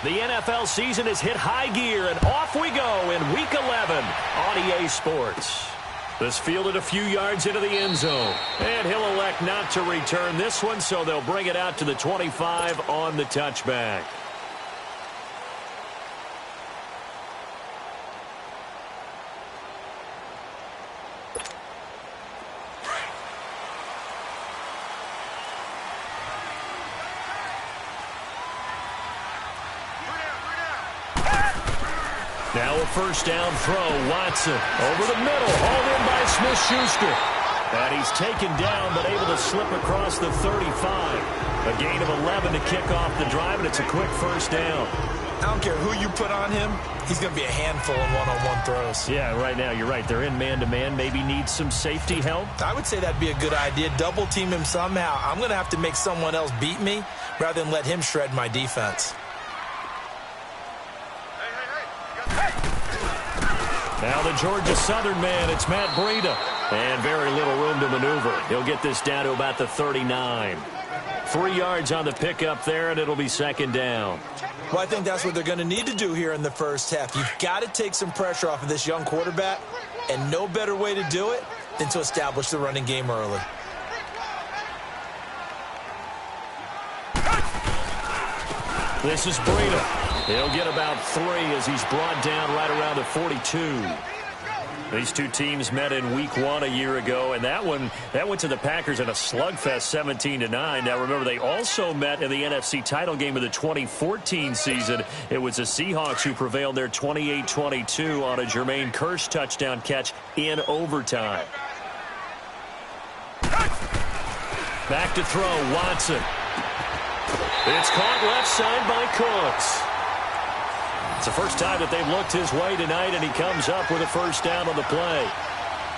The NFL season has hit high gear, and off we go in Week 11 on EA Sports. This fielded a few yards into the end zone, and he'll elect not to return this one, so they'll bring it out to the 25 on the touchback. Now a first down throw. Watson over the middle, hauled in by Smith-Schuster. And he's taken down, but able to slip across the 35. A gain of 11 to kick off the drive, and it's a quick first down. I don't care who you put on him, he's going to be a handful in one-on-one throws. Yeah, right now, you're right. They're in man-to-man. Maybe need some safety help. I would say that'd be a good idea. Double team him somehow. I'm going to have to make someone else beat me rather than let him shred my defense. Now the Georgia Southern man, it's Matt Breida. And very little room to maneuver. He'll get this down to about the 39. 3 yards on the pickup there, and it'll be second down. Well, I think that's what they're going to need to do here in the first half. You've got to take some pressure off of this young quarterback, and no better way to do it than to establish the running game early. This is Breida. He'll get about 3 as he's brought down right around the 42. These two teams met in Week 1 a year ago, and that went to the Packers in a slugfest 17-9. Now, remember, they also met in the NFC title game of the 2014 season. It was the Seahawks who prevailed there 28-22 on a Jermaine Kearse touchdown catch in overtime. Back to throw, Watson. It's caught left side by Cooks. It's the first time that they've looked his way tonight, and he comes up with a first down on the play.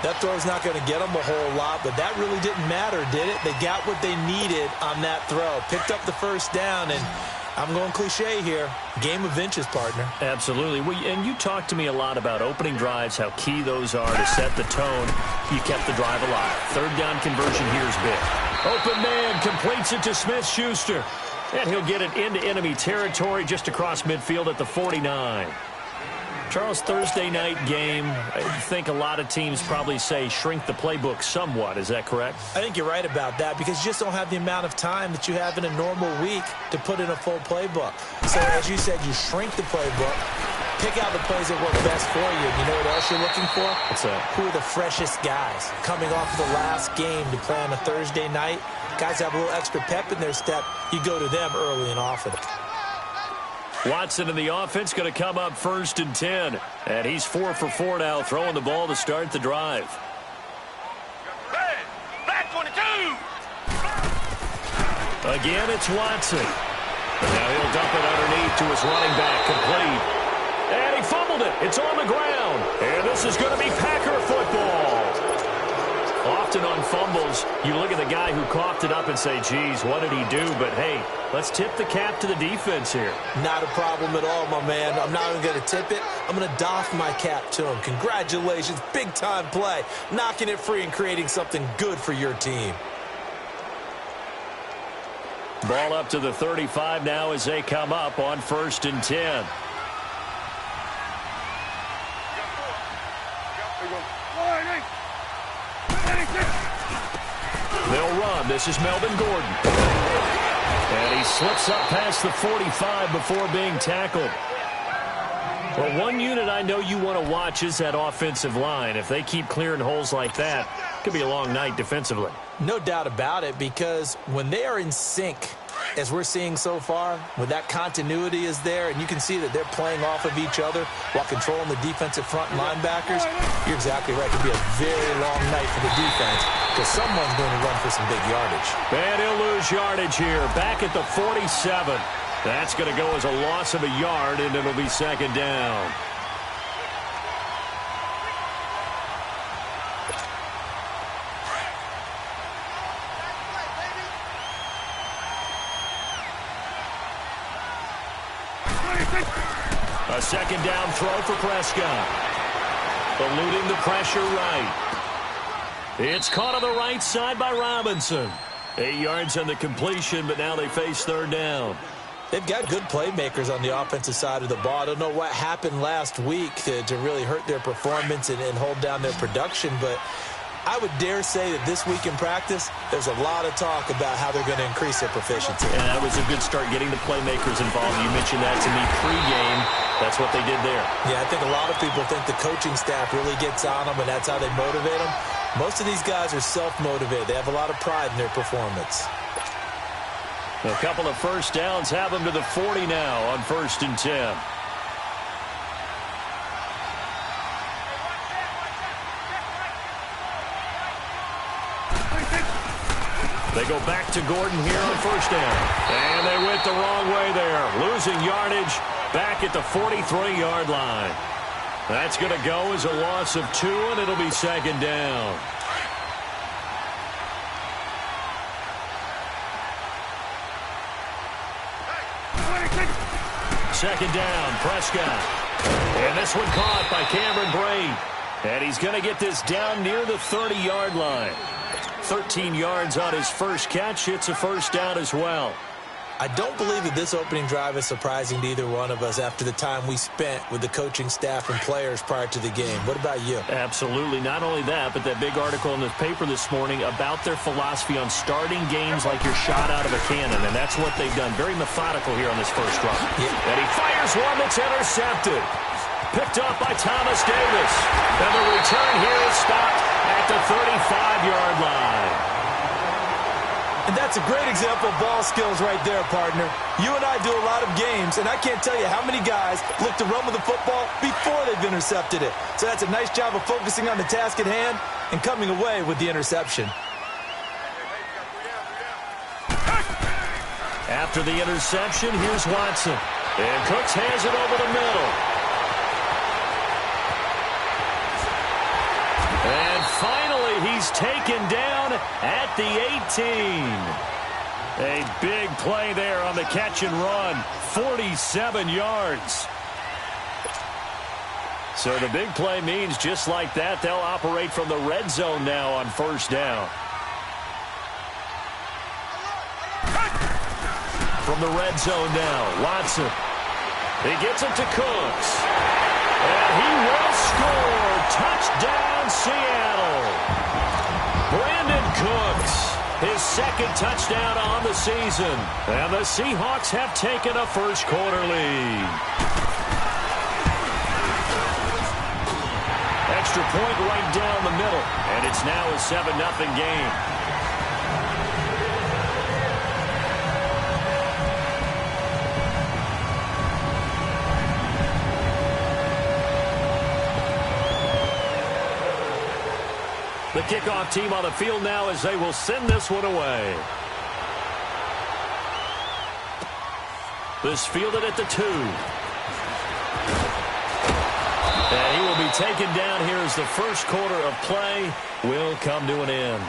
That throw's not going to get them a whole lot, but that really didn't matter, did it? They got what they needed on that throw. Picked up the first down, and I'm going cliche here. Game of inches, partner. Absolutely. And you talked to me a lot about opening drives, how key those are to set the tone. You kept the drive alive. Third down conversion here is big. Open man completes it to Smith-Schuster. And he'll get it into enemy territory just across midfield at the 49. Charles, Thursday night game, I think a lot of teams probably say shrink the playbook somewhat. Is that correct? I think you're right about that because you just don't have the amount of time that you have in a normal week to put in a full playbook. So, as you said, you shrink the playbook, pick out the plays that work best for you. You know what else you're looking for? What's that? Who are the freshest guys coming off of the last game to play on a Thursday night? Guys have a little extra pep in their step. You go to them early and often. Watson in the offense going to come up 1st and 10. And he's 4 for 4 now, throwing the ball to start the drive. Hey, back 22. Again, it's Watson. Now he'll dump it underneath to his running back, complete. And he fumbled it. It's on the ground. And this is going to be Packer football. Often on fumbles, you look at the guy who coughed it up and say, geez, what did he do? But, hey, let's tip the cap to the defense here. Not a problem at all, my man. I'm not even going to tip it. I'm going to doff my cap to him. Congratulations. Big-time play. Knocking it free and creating something good for your team. Ball up to the 35 now as they come up on 1st and 10. They'll run. This is Melvin Gordon. And he slips up past the 45 before being tackled. Well, one unit I know you want to watch is that offensive line. If they keep clearing holes like that, it could be a long night defensively. No doubt about it, because when they are in sync, as we're seeing so far, when that continuity is there, and you can see that they're playing off of each other while controlling the defensive front linebackers, you're exactly right. It could be a very long night for the defense because someone's going to run for some big yardage. And he'll lose yardage here. Back at the 47. That's going to go as a loss of a yard, and it'll be second down. A second down throw for Prescott. Eluding the pressure right. It's caught on the right side by Robinson. 8 yards on the completion, but now they face third down. They've got good playmakers on the offensive side of the ball. I don't know what happened last week to really hurt their performance and hold down their production, but I would dare say that this week in practice, there's a lot of talk about how they're going to increase their proficiency. And that was a good start, getting the playmakers involved. You mentioned that to me pregame. That's what they did there. Yeah, I think a lot of people think the coaching staff really gets on them, and that's how they motivate them. Most of these guys are self-motivated. They have a lot of pride in their performance. A couple of first downs have them to the 40 now on 1st and 10. They go back to Gordon here on 1st down. And they went the wrong way there. Losing yardage back at the 43-yard line. That's going to go as a loss of 2, and it'll be 2nd down. Second down, Prescott. And this one caught by Cameron Brate. And he's going to get this down near the 30-yard line. 13 yards on his first catch. It's a first down as well. I don't believe that this opening drive is surprising to either one of us after the time we spent with the coaching staff and players prior to the game. What about you? Absolutely. Not only that, but that big article in the paper this morning about their philosophy on starting games like you're shot out of a cannon, and that's what they've done. Very methodical here on this first run. Yeah. And he fires one that's intercepted. Picked up by Thomas Davis. And the return here is stopped at the 35-yard line. And that's a great example of ball skills right there, partner. You and I do a lot of games, and I can't tell you how many guys look to run with the football before they've intercepted it. So that's a nice job of focusing on the task at hand and coming away with the interception. After the interception, here's Watson. And Cooks hands it over the middle. And finally, he's taken down at the 18. A big play there on the catch and run. 47 yards. So the big play means just like that, they'll operate from the red zone now on 1st down. From the red zone now, Watson. He gets it to Cooks. And he will score. Touchdown, Seattle. Brandon Cooks, his 2nd touchdown on the season. And the Seahawks have taken a first-quarter lead. Extra point right down the middle. And it's now a 7-0 game. The kickoff team on the field now as they will send this one away. This fielded at the 2. And he will be taken down here as the first quarter of play will come to an end.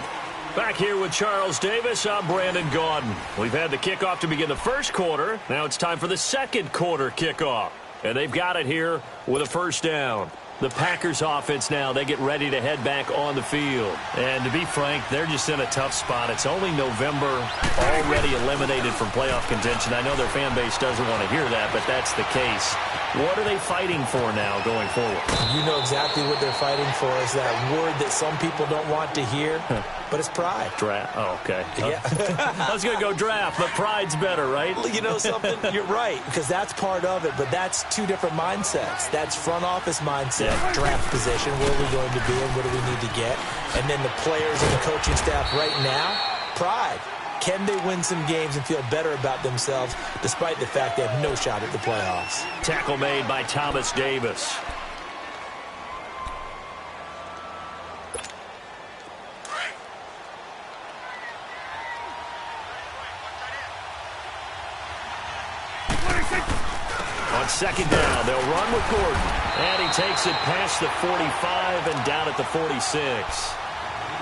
Back here with Charles Davis, I'm Brandon Gaudin. We've had the kickoff to begin the first quarter. Now it's time for the second quarter kickoff. And they've got it here with a first down. The Packers offense now, they get ready to head back on the field. And to be frank, they're just in a tough spot. It's only November, already eliminated from playoff contention. I know their fan base doesn't want to hear that, but that's the case. What are they fighting for now going forward? You know exactly what they're fighting for is that word that some people don't want to hear, but it's pride. Draft. Oh, okay. Yeah. I was going to go draft, but pride's better, right? You know something? You're right, because that's part of it, but that's two different mindsets. That's front office mindset, draft position, where are we going to be and what do we need to get? And then the players and the coaching staff right now, pride. Can they win some games and feel better about themselves despite the fact they have no shot at the playoffs? Tackle made by Thomas Davis. On 2nd down, they'll run with Gordon. And he takes it past the 45 and down at the 46.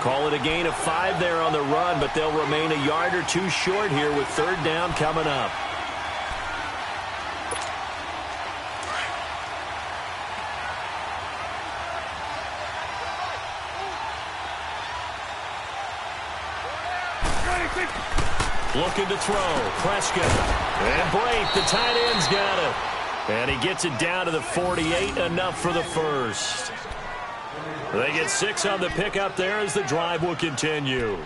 Call it a gain of 5 there on the run, but they'll remain a yard or 2 short here with 3rd down coming up. Looking to throw. Prescott. And break. The tight end's got it. And he gets it down to the 48. Enough for the first. They get 6 on the pickup there as the drive will continue.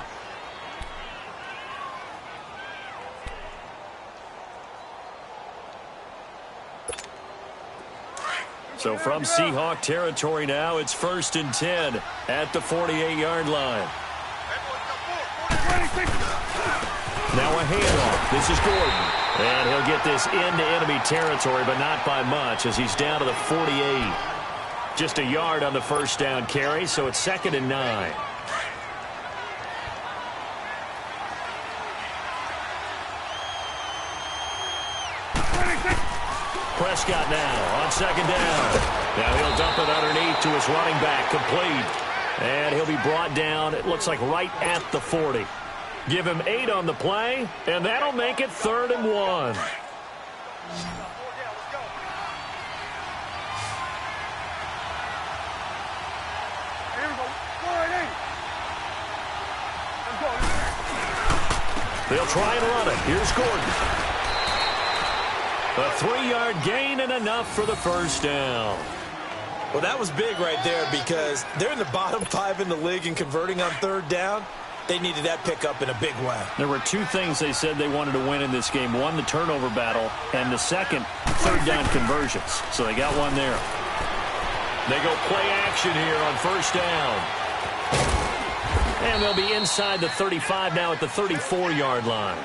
So from Seahawk territory now, it's 1st and 10 at the 48-yard line. Now a handoff. This is Gordon. And he'll get this into enemy territory, but not by much as he's down to the 48. Just a yard on the first down carry, so it's 2nd and 9. Prescott now on 2nd down. Now he'll dump it underneath to his running back, complete. And he'll be brought down, it looks like right at the 40. Give him 8 on the play, and that'll make it 3rd and 1. They'll try and run it. Here's Gordon. A 3-yard gain and enough for the first down. Well, that was big right there because they're in the bottom 5 in the league in converting on 3rd down. They needed that pickup in a big way. There were 2 things they said they wanted to win in this game. One, the turnover battle, and the second, 3rd down conversions. So they got one there. They go play action here on 1st down. And they'll be inside the 35 now at the 34-yard line.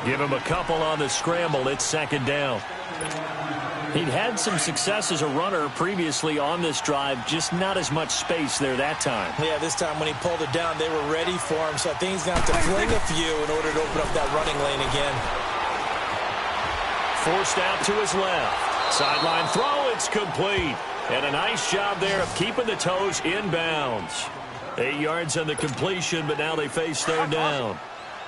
Give him a couple on the scramble. It's 2nd down. He'd had some success as a runner previously on this drive, just not as much space there that time. Yeah, this time when he pulled it down, they were ready for him, so I think he's going to have to fling a few in order to open up that running lane again. Forced out to his left. Sideline throw, it's complete. And a nice job there of keeping the toes inbounds. 8 yards on the completion, but now they face 3rd down.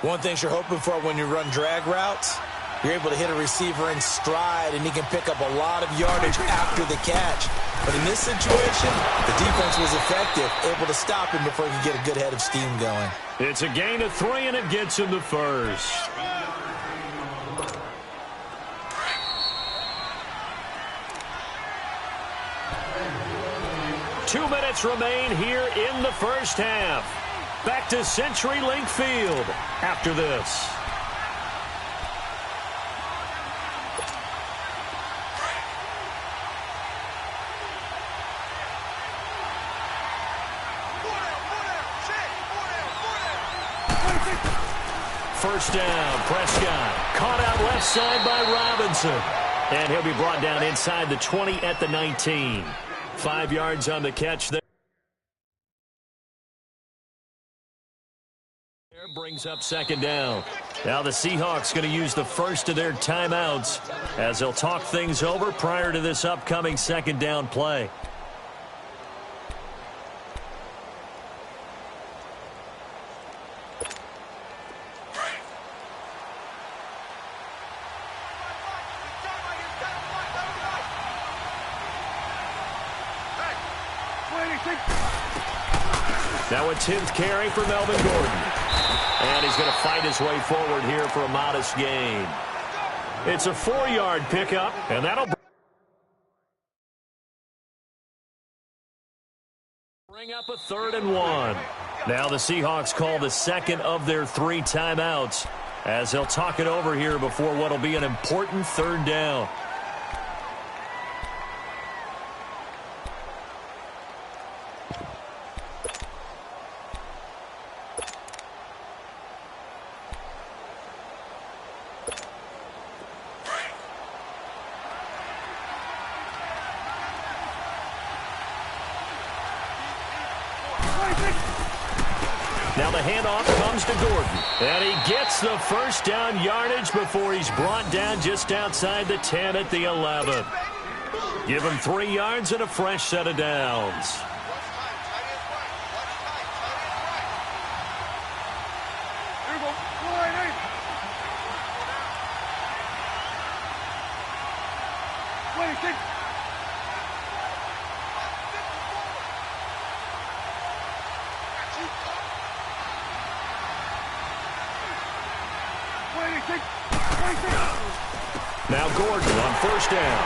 One thing you're hoping for when you run drag routes, you're able to hit a receiver in stride, and he can pick up a lot of yardage after the catch. But in this situation, the defense was effective, able to stop him before he could get a good head of steam going. It's a gain of 3, and it gets him the first. Two minutes remain here in the first half. Back to CenturyLink Field after this. First down, Prescott. Caught out left side by Robinson. And he'll be brought down inside the 20 at the 19. 5 yards on the catch there. Brings up 2nd down. Now the Seahawks going to use the first of their timeouts as they'll talk things over prior to this upcoming 2nd down play. Now a 10th carry for Melvin Gordon. And he's going to fight his way forward here for a modest gain. It's a 4-yard pickup, and that'll bring up a 3rd and 1. Now the Seahawks call the second of their 3 timeouts as they'll talk it over here before what will be an important 3rd down. Now the handoff comes to Gordon. And he gets the first down yardage before he's brought down just outside the 10 at the 11. Give him 3 yards and a fresh set of downs. Now Gordon on first down.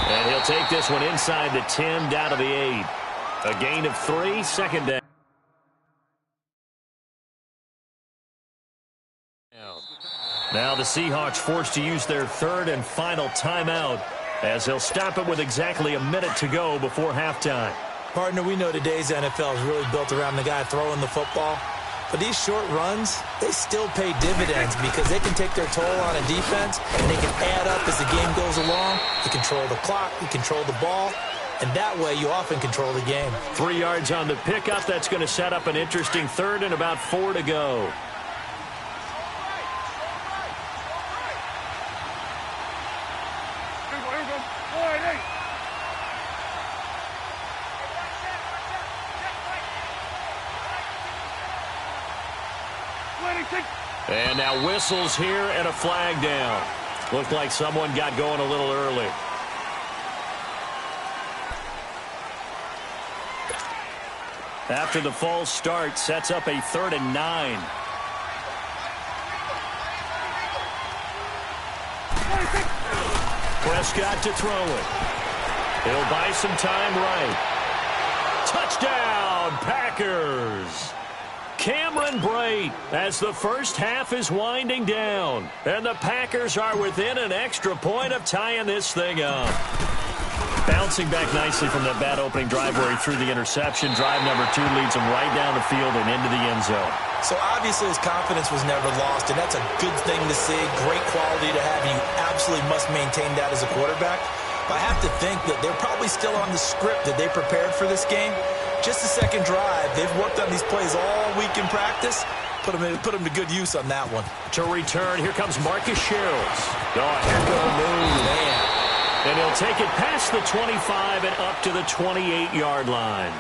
And he'll take this one inside the 10, down to the 8. A gain of 3, second down. Now the Seahawks forced to use their third and final timeout as they'll stop it with exactly a minute to go before halftime. Partner, we know today's NFL is really built around the guy throwing the football. But these short runs, they still pay dividends because they can take their toll on a defense and they can add up as the game goes along. You control the clock, you control the ball, and that way you often control the game. 3 yards on the pickup. That's going to set up an interesting third and about 4 to go. And now whistles here and a flag down. Looked like someone got going a little early. After the false start, sets up a 3rd and 9. Prescott to throw it. He'll buy some time right. Touchdown, Packers! Cameron Brate as the first half is winding down. And the Packers are within an extra point of tying this thing up. Bouncing back nicely from that bad opening drive where he threw the interception. Drive number 2 leads him right down the field and into the end zone. So obviously his confidence was never lost, and that's a good thing to see. Great quality to have. You absolutely must maintain that as a quarterback. But I have to think that they're probably still on the script that they prepared for this game. Just the second drive. They've worked on these plays all week in practice. Put them to good use on that one. To return, here comes Marcus Shields. Oh, heck of a move. Man. And he'll take it past the 25 and up to the 28-yard line.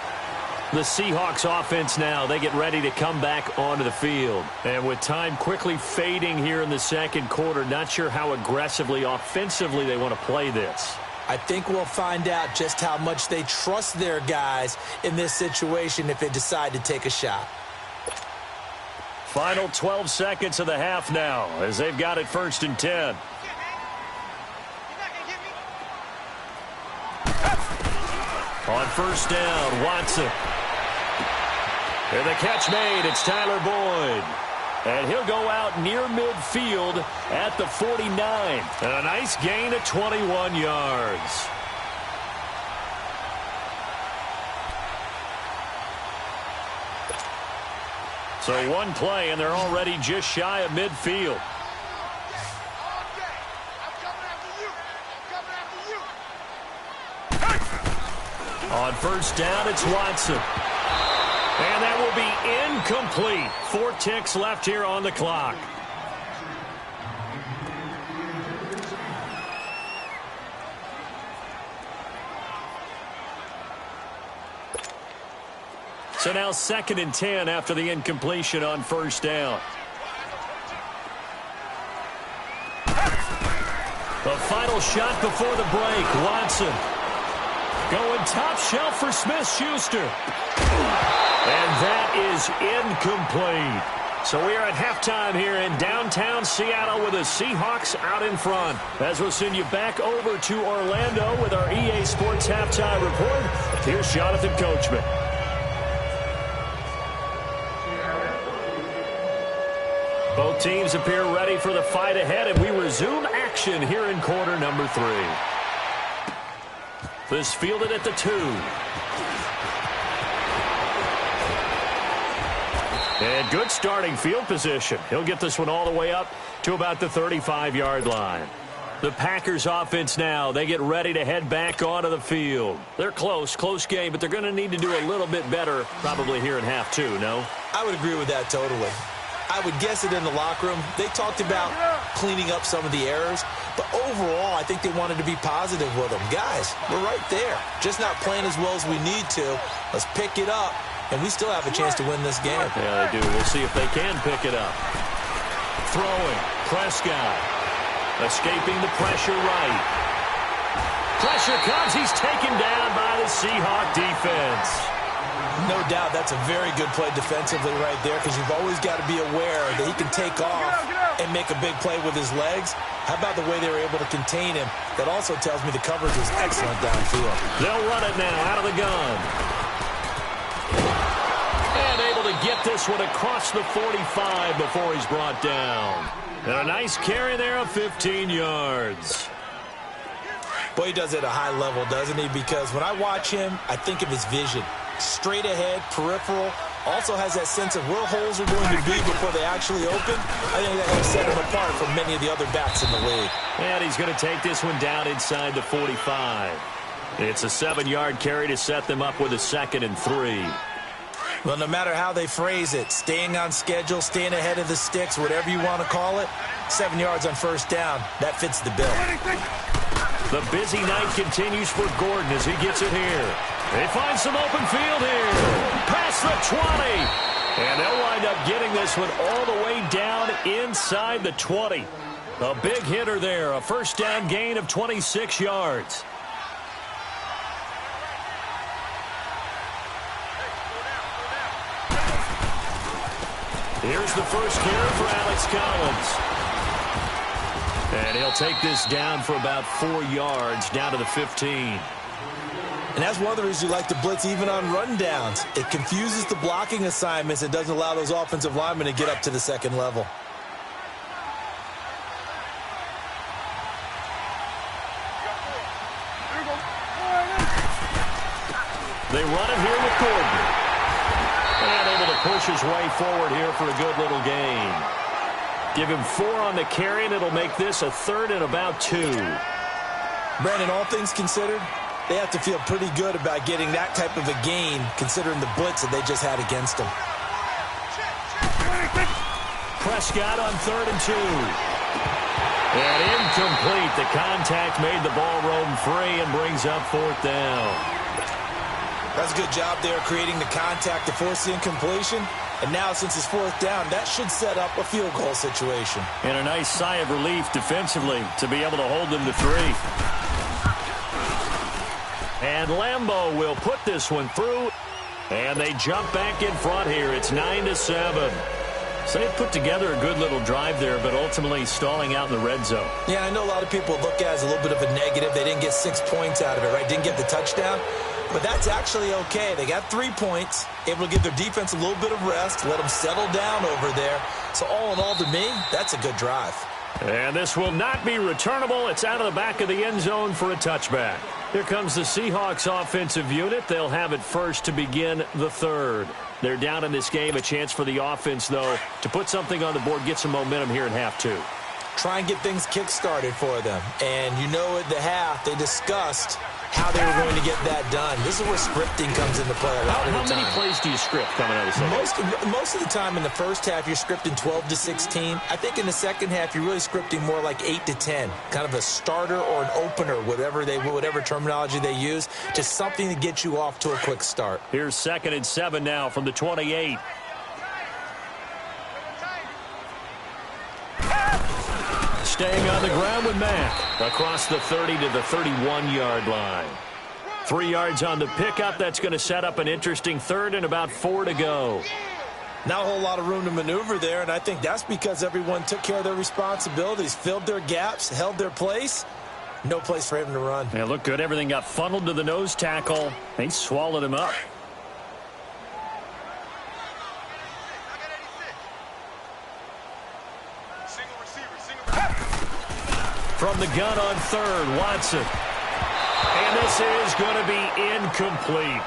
The Seahawks offense now, they get ready to come back onto the field. And with time quickly fading here in the second quarter, not sure how aggressively, offensively they want to play this. I think we'll find out just how much they trust their guys in this situation if they decide to take a shot. Final 12 seconds of the half now as they've got it 1st and 10. On first down, Watson. And the catch made, it's Tyler Boyd. And he'll go out near midfield at the 49. And a nice gain of 21 yards. So one play, and they're already just shy of midfield. On first down, it's Watson. And that will be incomplete. 4 ticks left here on the clock. So now 2nd and 10 after the incompletion on first down. The final shot before the break, Watson. Going top shelf for Smith-Schuster. And that is incomplete. So we are at halftime here in downtown Seattle with the Seahawks out in front. As we'll send you back over to Orlando with our EA Sports Halftime Report, here's Jonathan Coachman. Both teams appear ready for the fight ahead, and we resume action here in quarter number 3. This fielded at the 2. And good starting field position. He'll get this one all the way up to about the 35-yard line. The Packers offense now, they get ready to head back onto the field. They're close game, but they're going to need to do a little bit better probably here in half 2, no? I would agree with that totally. I would guess it in the locker room. They talked about cleaning up some of the errors, but overall, I think they wanted to be positive with them. Guys, we're right there. Just not playing as well as we need to. Let's pick it up, and we still have a chance to win this game. Yeah, they do. We'll see if they can pick it up. Throwing, Prescott. Escaping the pressure right. Pressure comes. He's taken down by the Seahawk defense. No doubt that's a very good play defensively right there, because you've always got to be aware that he can take off and make a big play with his legs. How about the way they were able to contain him? That also tells me the coverage was excellent downfield. They'll run it now out of the gun. And able to get this one across the 45 before he's brought down. And a nice carry there of 15 yards. Boy, he does it at a high level, doesn't he? Because when I watch him, I think of his vision. Straight ahead, peripheral. Also has that sense of where holes are going to be before they actually open. I think that helps set him apart from many of the other backs in the league. And he's going to take this one down inside the 45. It's a 7-yard carry to set them up with a 2nd and 3. Well, no matter how they phrase it, staying on schedule, staying ahead of the sticks, whatever you want to call it, 7 yards on first down, that fits the bill. The busy night continues for Gordon as he gets it here. They find some open field here. Past the 20. And they'll wind up getting this one all the way down inside the 20. A big hitter there, a first down gain of 26 yards. Here's the first carry for Alex Collins. And he'll take this down for about 4 yards, down to the 15. And that's one of the reasons you like to blitz even on rundowns. It confuses the blocking assignments. It doesn't allow those offensive linemen to get up to the second level. They run it here with Gordon. And able to push his way forward here for a good little gain. Give him 4 on the carry, and it'll make this a 3rd and about 2. Brandon, all things considered, they have to feel pretty good about getting that type of a gain, considering the blitz that they just had against them. Prescott on 3rd and 2. And incomplete. The contact made the ball roam free and brings up 4th down. That's a good job there creating the contact to force the incompletion. And now, since it's 4th down, that should set up a field goal situation. And a nice sigh of relief defensively to be able to hold them to 3. And Lambeau will put this one through. And they jump back in front here. It's 9-7. So they put together a good little drive there, but ultimately stalling out in the red zone. Yeah, I know a lot of people look at it as a little bit of a negative. They didn't get 6 points out of it, right? Didn't get the touchdown. But that's actually okay. They got 3 points, able to give their defense a little bit of rest, let them settle down over there. So all in all, to me, that's a good drive. And this will not be returnable. It's out of the back of the end zone for a touchback. Here comes the Seahawks offensive unit. They'll have it first to begin the 3rd. They're down in this game. A chance for the offense, though, to put something on the board, get some momentum here in half 2. Try and get things kick-started for them. And you know at the half, they discussed how they were going to get that done. This is where scripting comes into play a lot of the time. How many plays do you script coming out of the second? Most of the time in the first half, you're scripting 12 to 16. I think in the second half, you're really scripting more like 8 to 10. Kind of a starter or an opener, whatever terminology they use. Just something to get you off to a quick start. Here's 2nd and 7 now from the 28. Staying on the ground with Mack. Across the 30 to the 31-yard line. 3 yards on the pickup. That's going to set up an interesting 3rd and about 4 to go. Not a whole lot of room to maneuver there, and I think that's because everyone took care of their responsibilities, filled their gaps, held their place. No place for him to run. Yeah, looked good. Everything got funneled to the nose tackle. They swallowed him up. From the gun on 3rd, Watson. And this is going to be incomplete.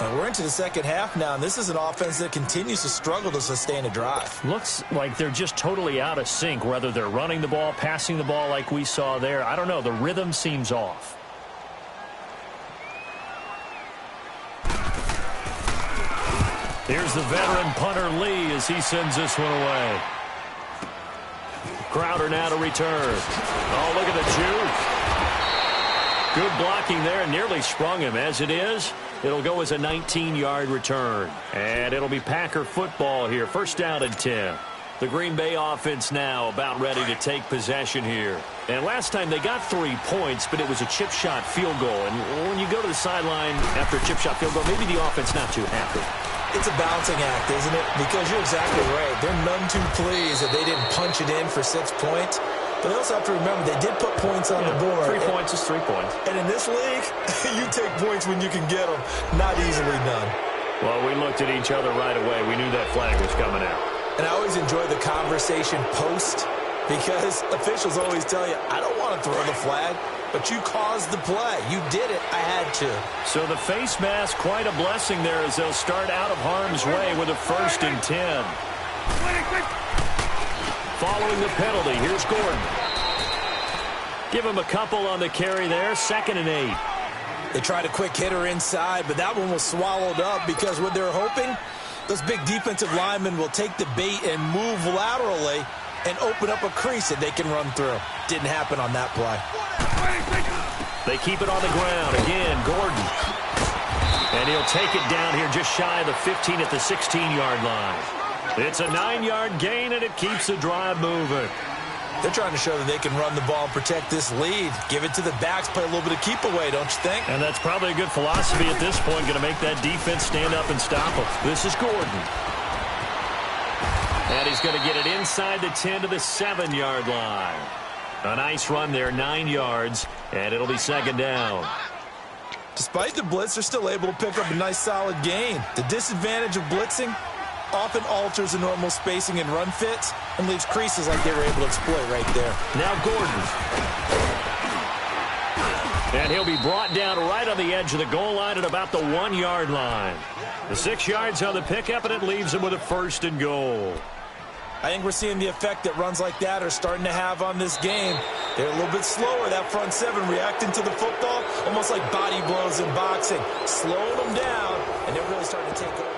And we're into the second half now, and this is an offense that continues to struggle to sustain a drive. Looks like they're just totally out of sync, whether they're running the ball, passing the ball like we saw there. I don't know. The rhythm seems off. Here's the veteran punter Lee as he sends this one away. Crowder now to return. Oh, look at the juke. Good blocking there, and nearly sprung him. As it is, it'll go as a 19-yard return. And it'll be Packer football here. First down and 10. The Green Bay offense now about ready to take possession here. And last time they got 3 points, but it was a chip shot field goal. And when you go to the sideline after a chip shot field goal, maybe the offense not too happy. It's a balancing act, isn't it? Because you're exactly right. They're none too pleased that they didn't punch it in for 6 points. But they also have to remember they did put points on the board. 3 points is 3 points. And in this league, you take points when you can get them. Not easily done. Well, we looked at each other right away. We knew that flag was coming out. And I always enjoy the conversation post because officials always tell you, I don't want to throw the flag, but you caused the play. You did it. I had to. So the face mask, quite a blessing there as they'll start out of harm's way with a 1st and 10. Following the penalty, here's Gordon. Give him a couple on the carry there, 2nd and 8. They tried a quick hitter inside, but that one was swallowed up because what they're hoping, those big defensive linemen will take the bait and move laterally and open up a crease that they can run through. Didn't happen on that play. They keep it on the ground. Again, Gordon. And he'll take it down here just shy of the 15 at the 16-yard line. It's a 9-yard gain, and it keeps the drive moving. They're trying to show that they can run the ball and protect this lead. Give it to the backs, play a little bit of keep away, don't you think? And that's probably a good philosophy at this point, going to make that defense stand up and stop them. This is Gordon. And he's going to get it inside the 10 to the 7-yard line. A nice run there, 9 yards, and it'll be 2nd down. Despite the blitz, they're still able to pick up a nice, solid gain. The disadvantage of blitzing often alters the normal spacing and run fits and leaves creases like they were able to exploit right there. Now Gordon. And he'll be brought down right on the edge of the goal line at about the 1-yard line. The 6 yards on the pickup, and it leaves him with a 1st and goal. I think we're seeing the effect that runs like that are starting to have on this game. They're a little bit slower, that front 7, reacting to the football, almost like body blows in boxing. Slowing them down, and they're really starting to take over.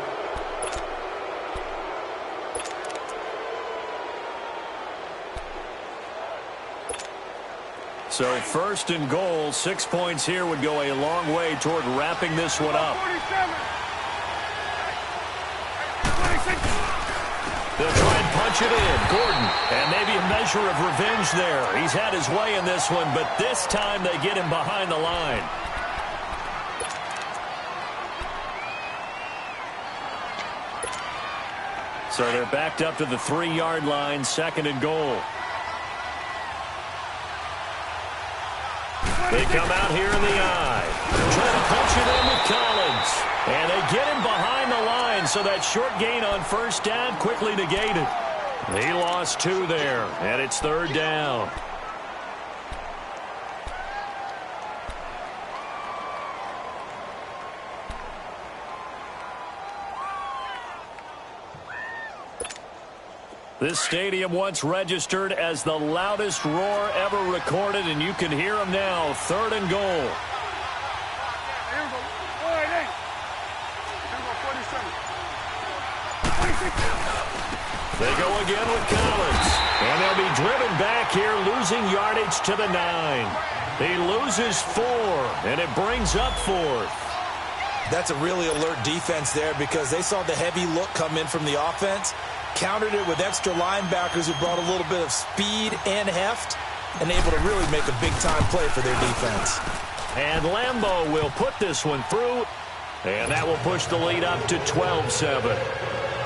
So 1st and goal, 6 points here would go a long way toward wrapping this one up. They'll try and punch it in. Gordon, and maybe a measure of revenge there. He's had his way in this one, but this time they get him behind the line. So they're backed up to the 3-yard line, 2nd and goal. They come out here in the eye. Trying to punch it in with Collins. And they get him behind the line, so that short gain on 1st down quickly negated. He lost 2 there, and it's 3rd down. This stadium once registered as the loudest roar ever recorded, and you can hear them now. 3rd and goal. They go again with Collins, and they'll be driven back here, losing yardage to the 9. He loses 4, and it brings up 4th. That's a really alert defense there because they saw the heavy look come in from the offense, countered it with extra linebackers who brought a little bit of speed and heft, and able to really make a big-time play for their defense. And Lambeau will put this one through, and that will push the lead up to 12-7.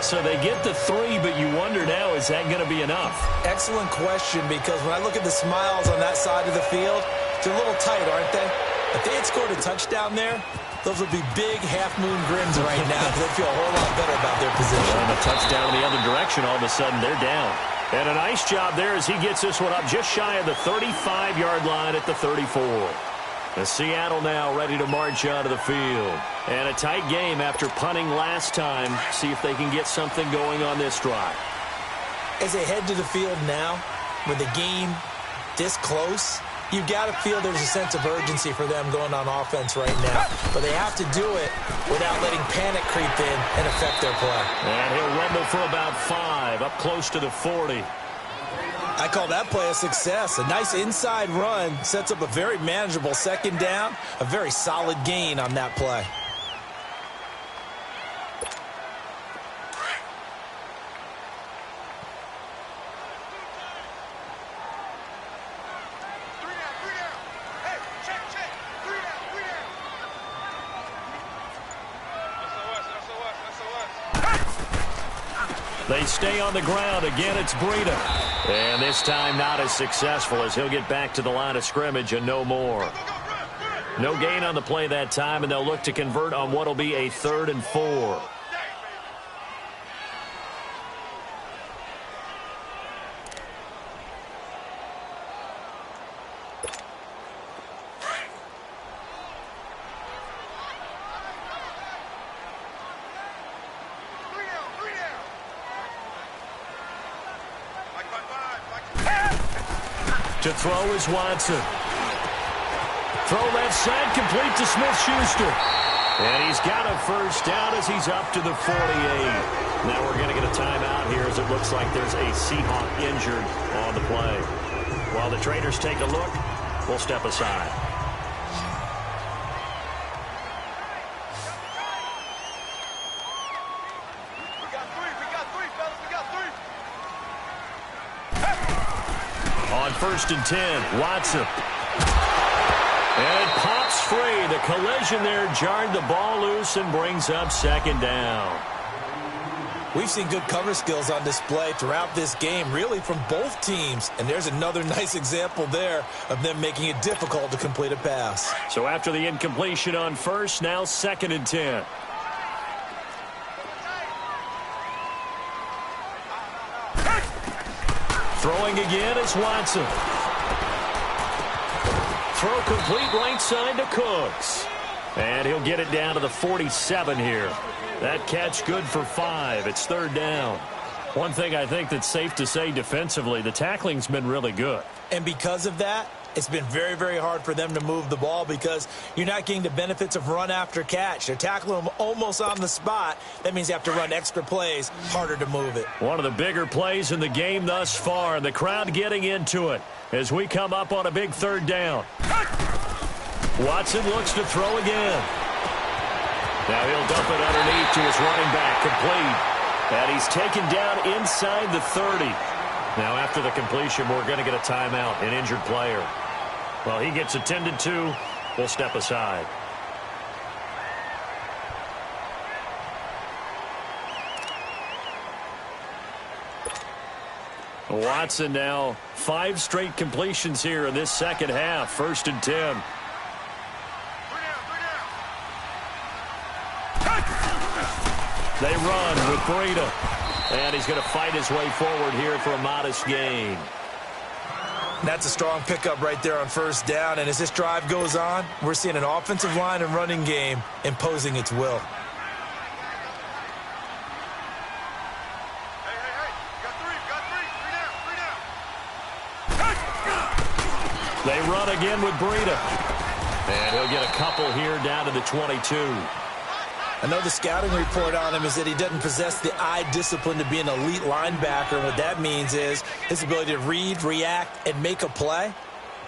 So they get the 3, but you wonder now, is that going to be enough? Excellent question, because when I look at the smiles on that side of the field, they're a little tight, aren't they? If they had scored a touchdown there, those would be big half-moon grins right now because they feel a whole lot better about their position. And a touchdown in the other direction, all of a sudden they're down. And a nice job there as he gets this one up just shy of the 35-yard line at the 34. The Seattle now ready to march out of the field. And a tight game after punting last time. See if they can get something going on this drive. As they head to the field now, with the game this close, you've got to feel there's a sense of urgency for them going on offense right now. But they have to do it without letting panic creep in and affect their play. And he'll rumble for about 5, up close to the 40. I call that play a success. A nice inside run sets up a very manageable 2nd down, a very solid gain on that play. They stay on the ground. Again, it's Breida. And this time not as successful as he'll get back to the line of scrimmage and no more. No gain on the play that time, and they'll look to convert on what will be a 3rd and 4. To throw is Watson. Throw left side, complete to Smith-Schuster. And he's got a first down as he's up to the 48. Now we're going to get a timeout here as it looks like there's a Seahawk injured on the play. While the traders take a look, we'll step aside. On 1st and 10, Watson. And it pops free. The collision there jarred the ball loose and brings up 2nd down. We've seen good cover skills on display throughout this game, really from both teams. And there's another nice example there of them making it difficult to complete a pass. So after the incompletion on 1st, now 2nd and 10. Throwing again is Watson. Throw complete right side to Cooks. And he'll get it down to the 47 here. That catch good for 5. It's 3rd down. One thing I think that's safe to say defensively, the tackling's been really good. And because of that, it's been very, very hard for them to move the ball because you're not getting the benefits of run after catch. They're tackling them almost on the spot. That means you have to run extra plays, harder to move it. One of the bigger plays in the game thus far, and the crowd getting into it as we come up on a big 3rd down. Watson looks to throw again. Now he'll dump it underneath to his running back, complete. And he's taken down inside the 30. Now after the completion, we're going to get a timeout, an injured player. Well, he gets attended to. We'll step aside. Watson now 5 straight completions here in this 2nd half. 1st and 10. They run with Breida. And he's going to fight his way forward here for a modest gain. That's a strong pickup right there on 1st down. And as this drive goes on, we're seeing an offensive line and running game imposing its will. They run again with Breida. And he'll get a couple here down to the 22. I know the scouting report on him is that he doesn't possess the eye discipline to be an elite linebacker. What that means is his ability to read, react, and make a play.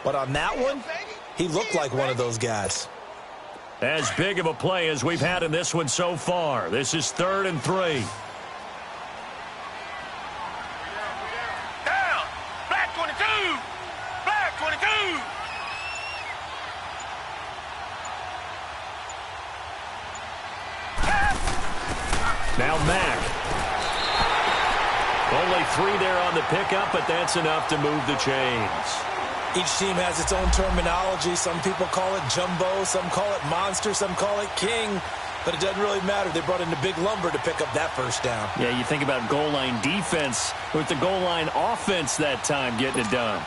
But on that one, he looked like one of those guys. As big of a play as we've had in this one so far. This is 3rd and 3. Down. Black 22. Black 22. Now Mack. Only 3 there on the pickup, but that's enough to move the chains. Each team has its own terminology. Some people call it jumbo, some call it monster, some call it king. But it doesn't really matter. They brought in the big lumber to pick up that 1st down. Yeah, you think about goal line defense with the goal line offense that time getting it done.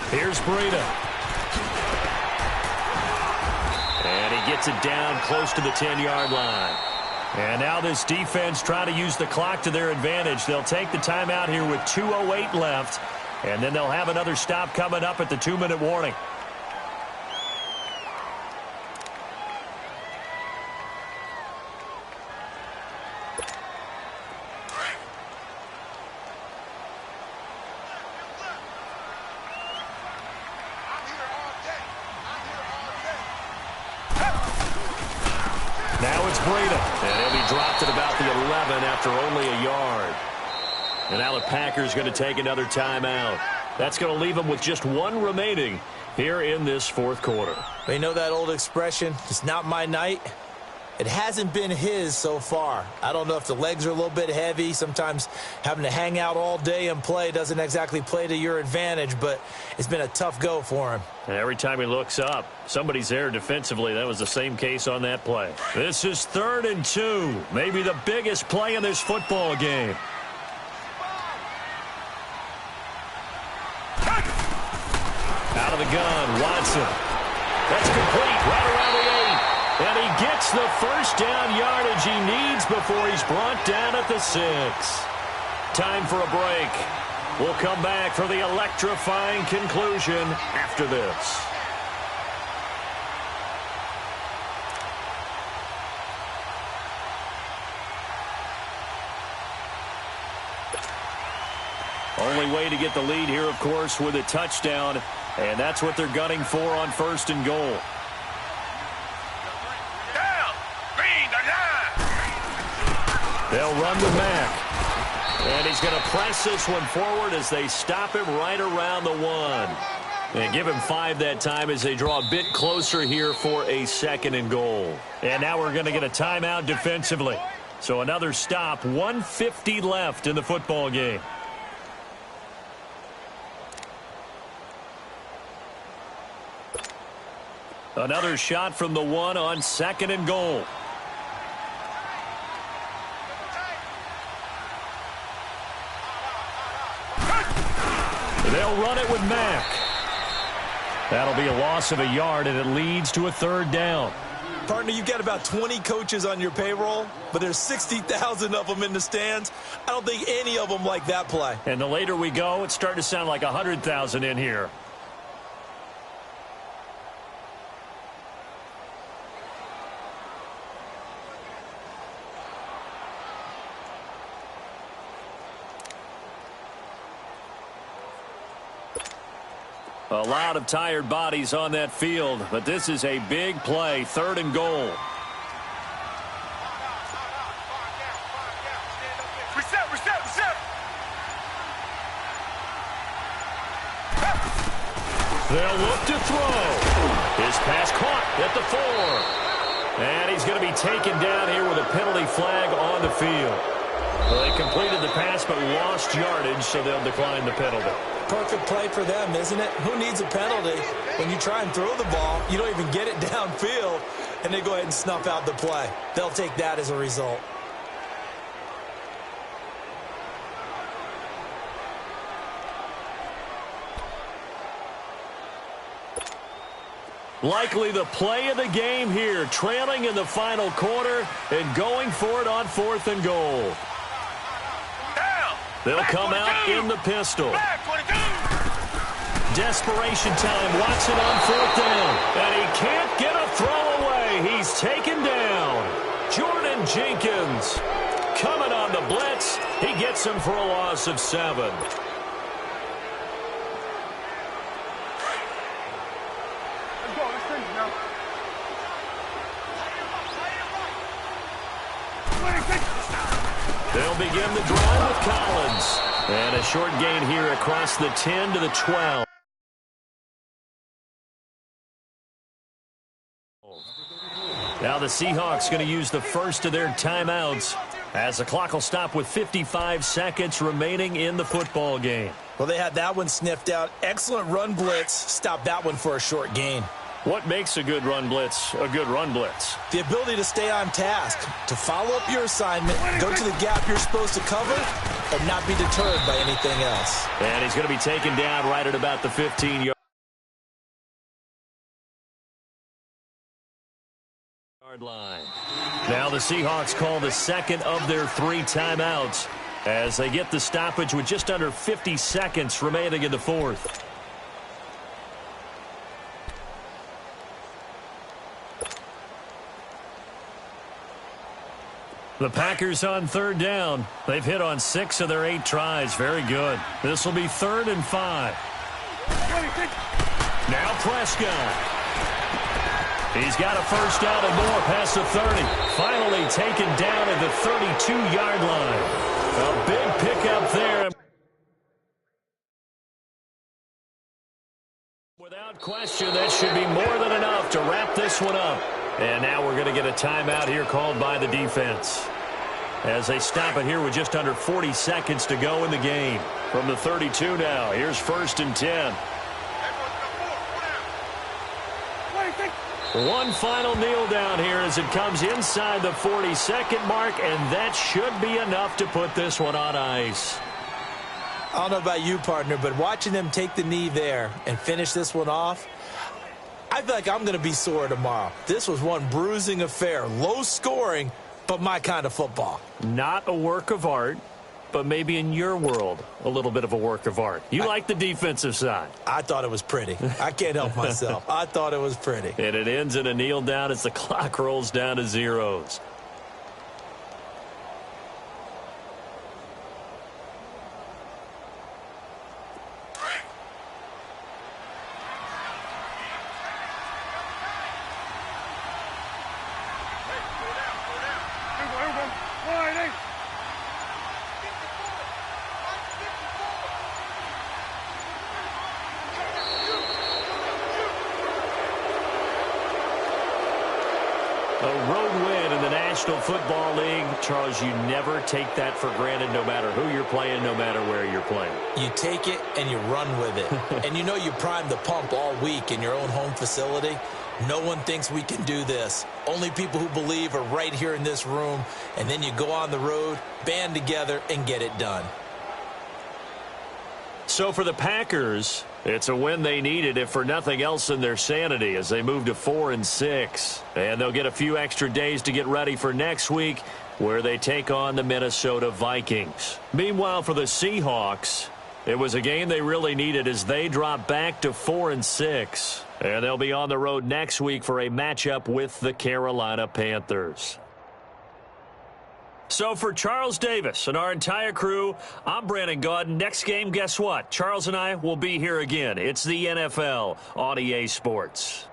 Here's Breida. And he gets it down close to the 10-yard line. And now this defense trying to use the clock to their advantage. They'll take the timeout here with 2:08 left. And then they'll have another stop coming up at the 2-minute warning. Now it's Breida. And he'll be dropped at about the 11 after only a yard. And now the Packers going to take another timeout. That's going to leave them with just one remaining here in this fourth quarter. You know that old expression, it's not my night? It hasn't been his so far. I don't know if the legs are a little bit heavy. Sometimes having to hang out all day and play doesn't exactly play to your advantage, but it's been a tough go for him. And every time he looks up, somebody's there defensively. That was the same case on that play. This is 3rd and 2, maybe the biggest play in this football game. Out of the gun, Watson. That's complete, right around the 8. And he gets the first down yardage he needs before he's brought down at the 6. Time for a break. We'll come back for the electrifying conclusion after this. Only way to get the lead here, of course, with a touchdown. And that's what they're gunning for on 1st and goal. They'll run to Mack. And he's going to press this one forward as they stop him right around the 1. And give him 5 that time as they draw a bit closer here for a 2nd and goal. And now we're going to get a timeout defensively. So another stop, 1:50 left in the football game. Another shot from the 1 on 2nd and goal. They'll run it with Mack. That'll be a loss of a yard, and it leads to a 3rd down. Partner, you've got about 20 coaches on your payroll, but there's 60,000 of them in the stands. I don't think any of them like that play. And the later we go, it's starting to sound like 100,000 in here. A lot of tired bodies on that field, but this is a big play, 3rd and goal. Reset. They'll look to throw. His pass caught at the 4. And he's going to be taken down here with a penalty flag on the field. Well, they completed the pass but lost yardage, so they'll decline the penalty. Perfect play for them, isn't it? Who needs a penalty? When you try and throw the ball, you don't even get it downfield, and they go ahead and snuff out the play. They'll take that as a result. Likely the play of the game here, trailing in the final quarter and going for it on 4th and goal. They'll come out in the pistol. Desperation time. Watson on 4th down. And he can't get a throw away. He's taken down. Jordan Jenkins coming on the blitz. He gets him for a loss of 7. They'll begin the drive with Collins. And a short gain here across the 10 to the 12. Now the Seahawks going to use the first of their timeouts as the clock will stop with 55 seconds remaining in the football game. Well, they had that one sniffed out. Excellent run blitz. Stop that one for a short gain. What makes a good run blitz a good run blitz? The ability to stay on task, to follow up your assignment, go to the gap you're supposed to cover, and not be deterred by anything else. And he's going to be taken down right at about the 15-yard line. Now the Seahawks call the second of their 3 timeouts as they get the stoppage with just under 50 seconds remaining in the 4th. The Packers on 3rd down. They've hit on 6 of their 8 tries. Very good. This will be 3rd and 5. Now Prescott. He's got a first down and more past the 30. Finally taken down at the 32-yard line. A big pickup there. Without question, that should be more than enough to wrap this one up. And now we're going to get a timeout here called by the defense, as they stop it here with just under 40 seconds to go in the game. From the 32 now, here's 1st and 10. One final kneel down here as it comes inside the 40-second mark, and that should be enough to put this one on ice. I don't know about you, partner, but watching them take the knee there and finish this one off, I feel like I'm going to be sore tomorrow. This was one bruising affair, low scoring, but my kind of football. Not a work of art, but maybe in your world, a little bit of a work of art. You like the defensive side. I thought it was pretty. I can't help myself. I thought it was pretty. And it ends in a kneel down as the clock rolls down to zeros. A road win in the National Football League. Charles, you never take that for granted, no matter who you're playing, no matter where you're playing. You take it and you run with it. And you know you primed the pump all week in your own home facility. No one thinks we can do this. Only people who believe are right here in this room. And then you go on the road, band together, and get it done. So for the Packers, it's a win they needed, if for nothing else than their sanity, as they move to 4-6. And they'll get a few extra days to get ready for next week, where they take on the Minnesota Vikings. Meanwhile, for the Seahawks, it was a game they really needed as they drop back to 4-6. And they'll be on the road next week for a matchup with the Carolina Panthers. So for Charles Davis and our entire crew, I'm Brandon Gaudin. Next game, guess what? Charles and I will be here again. It's the NFL on EA Sports.